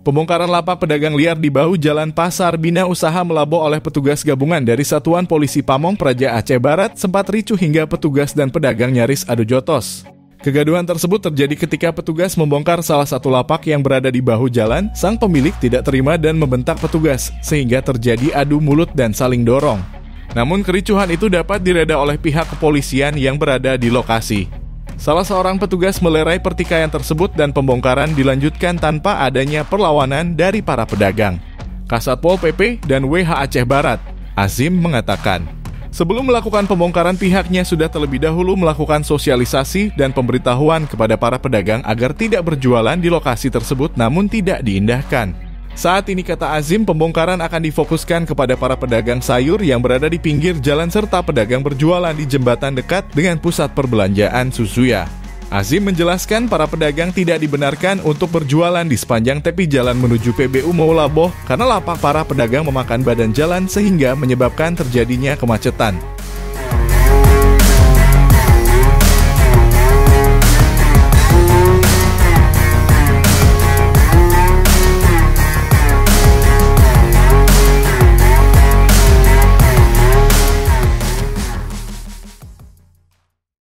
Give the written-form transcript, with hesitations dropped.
Pembongkaran lapak pedagang liar di bahu Jalan Pasar Bina Usaha Melaboh oleh petugas gabungan dari Satuan Polisi Pamong Praja Aceh Barat sempat ricuh hingga petugas dan pedagang nyaris adu jotos. Kegaduhan tersebut terjadi ketika petugas membongkar salah satu lapak yang berada di bahu jalan. Sang pemilik tidak terima dan membentak petugas, sehingga terjadi adu mulut dan saling dorong. Namun kericuhan itu dapat direda oleh pihak kepolisian yang berada di lokasi. Salah seorang petugas melerai pertikaian tersebut dan pembongkaran dilanjutkan tanpa adanya perlawanan dari para pedagang. Kasatpol PP dan WH Aceh Barat, Azim mengatakan, sebelum melakukan pembongkaran pihaknya sudah terlebih dahulu melakukan sosialisasi dan pemberitahuan kepada para pedagang agar tidak berjualan di lokasi tersebut namun tidak diindahkan. Saat ini, kata Azim, pembongkaran akan difokuskan kepada para pedagang sayur yang berada di pinggir jalan serta pedagang berjualan di jembatan dekat dengan pusat perbelanjaan Suzuya. Azim menjelaskan para pedagang tidak dibenarkan untuk berjualan di sepanjang tepi jalan menuju PBU Melaboh karena lapak para pedagang memakan badan jalan sehingga menyebabkan terjadinya kemacetan.